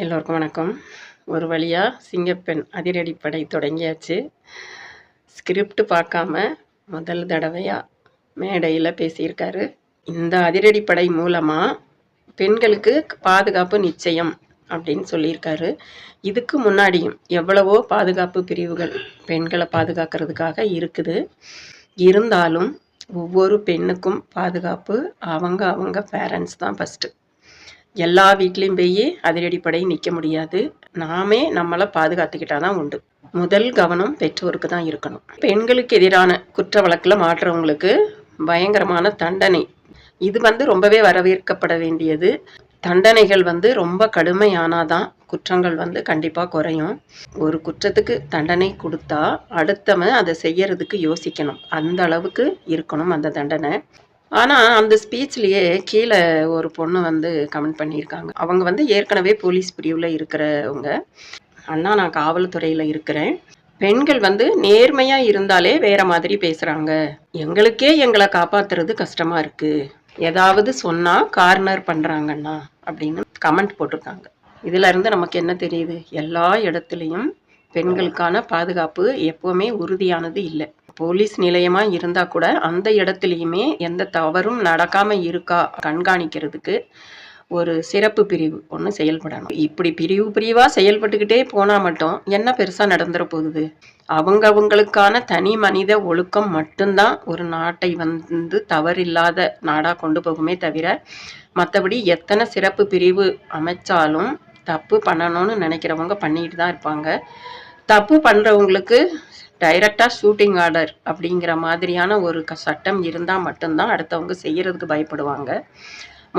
எல்லோருக்கும் வணக்கம். ஒரு வழியாக சிங்கப்பெண் அதிரடிப்படை தொடங்கியாச்சு. ஸ்கிரிப்ட் பார்க்காம முதல் தடவையாக மேடையில் பேசியிருக்காரு. இந்த அதிரடிப்படை மூலமாக பெண்களுக்கு பாதுகாப்பு நிச்சயம் அப்படின்னு சொல்லியிருக்காரு. இதுக்கு முன்னாடியும் எவ்வளவோ பாதுகாப்பு பிரிவுகள் பெண்களை பாதுகாக்கிறதுக்காக இருக்குது. இருந்தாலும் ஒவ்வொரு பெண்ணுக்கும் பாதுகாப்பு அவங்க பேரண்ட்ஸ் தான் ஃபஸ்ட்டு. எல்லா வீட்லேயும் போய் அதிரடிப்படை நிற்க முடியாது. நாமே நம்மளை பாதுகாத்துக்கிட்டால் தான் உண்டு. முதல் கவனம் பெற்றோருக்கு தான் இருக்கணும். பெண்களுக்கு எதிரான குற்ற வழக்கில் மாற்றுறவங்களுக்கு பயங்கரமான தண்டனை. இது ரொம்பவே வரவேற்கப்பட வேண்டியது. தண்டனைகள் ரொம்ப கடுமையானாதான் குற்றங்கள் கண்டிப்பாக குறையும். ஒரு குற்றத்துக்கு தண்டனை கொடுத்தா அடுத்தவன் அதை செய்யறதுக்கு யோசிக்கணும். அந்த அளவுக்கு இருக்கணும் அந்த தண்டனை. ஆனால் அந்த ஸ்பீச்லேயே கீழே ஒரு பொண்ணு கமெண்ட் பண்ணியிருக்காங்க. அவங்க ஏற்கனவே போலீஸ் பிரிவில் இருக்கிறவங்க. அண்ணா, நான் காவல்துறையில் இருக்கிறேன். பெண்கள் நேர்மையாக இருந்தாலே வேற மாதிரி பேசுகிறாங்க. எங்களுக்கே எங்களை காப்பாற்றுறது கஷ்டமாக இருக்குது. ஏதாவது சொன்னால் கார்னர் பண்ணுறாங்கண்ணா அப்படின்னு கமெண்ட் போட்டிருக்காங்க. இதில் நமக்கு என்ன தெரியுது? எல்லா இடத்துலையும் பெண்களுக்கான பாதுகாப்பு எப்போவுமே உறுதியானது இல்லை. போலீஸ் நிலையமாக இருந்தால் கூட அந்த இடத்துலையுமே எந்த தவறும் நடக்காமல் இருக்கா கண்காணிக்கிறதுக்கு ஒரு சிறப்பு பிரிவு ஒன்று செயல்படணும். இப்படி பிரிவாக செயல்பட்டுக்கிட்டே போனால் மட்டும் என்ன பெருசாக நடந்துட போகுது? அவங்களுக்கான தனி மனித ஒழுக்கம் மட்டும்தான் ஒரு நாட்டை தவறில்லாத நாடாக கொண்டு போகுமே தவிர, மற்றபடி எத்தனை சிறப்பு பிரிவு அமைச்சாலும் தப்பு பண்ணணும்னு நினைக்கிறவங்க பண்ணிட்டு தான் இருப்பாங்க. தப்பு பண்ணுறவங்களுக்கு டைரக்டாக ஷூட்டிங் ஆர்டர் அப்படிங்கிற மாதிரியான ஒரு சட்டம் இருந்தால் மட்டும்தான் அடுத்தவங்க செய்கிறதுக்கு பயப்படுவாங்க.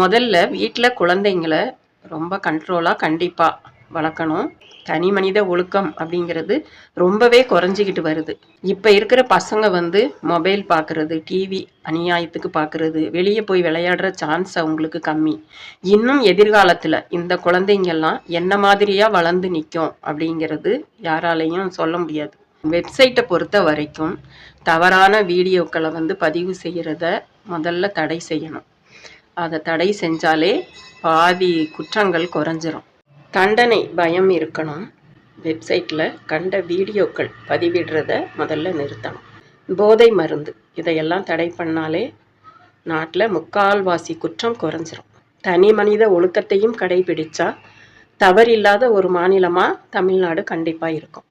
முதல்ல வீட்டில் குழந்தைங்களை ரொம்ப கண்ட்ரோலாக கண்டிப்பாக வளர்க்கணும். தனி மனித ஒழுக்கம் அப்படிங்கிறது ரொம்பவே குறைஞ்சிக்கிட்டு வருது. இப்போ இருக்கிற பசங்க மொபைல் பார்க்குறது, டிவி அநியாயத்துக்கு பார்க்குறது, வெளியே போய் விளையாடுற சான்ஸ் அவங்களுக்கு கம்மி. இன்னும் எதிர்காலத்தில் இந்த குழந்தைங்கள்லாம் என்ன மாதிரியாக வளர்ந்து நிற்கும் அப்படிங்கிறது யாராலையும் சொல்ல முடியாது. வெப்சைட்டை பொறுத்த வரைக்கும் தவறான வீடியோக்களை பதிவு செய்கிறத முதல்ல தடை செய்யணும். அதை தடை செஞ்சாலே பாதி குற்றங்கள் குறைஞ்சிரும். தண்டனை பயம் இருக்கணும். வெப்சைட்டில் கண்ட வீடியோக்கள் பதிவிடுறத முதல்ல நிறுத்தணும். போதை மருந்து இதையெல்லாம் தடை பண்ணாலே நாட்டில் முக்கால்வாசி குற்றம் குறைஞ்சிரும். தனி மனித ஒழுக்கத்தையும் கடைபிடிச்சா தவறில்லாத ஒரு மாநிலமாக தமிழ்நாடு கண்டிப்பாக இருக்கும்.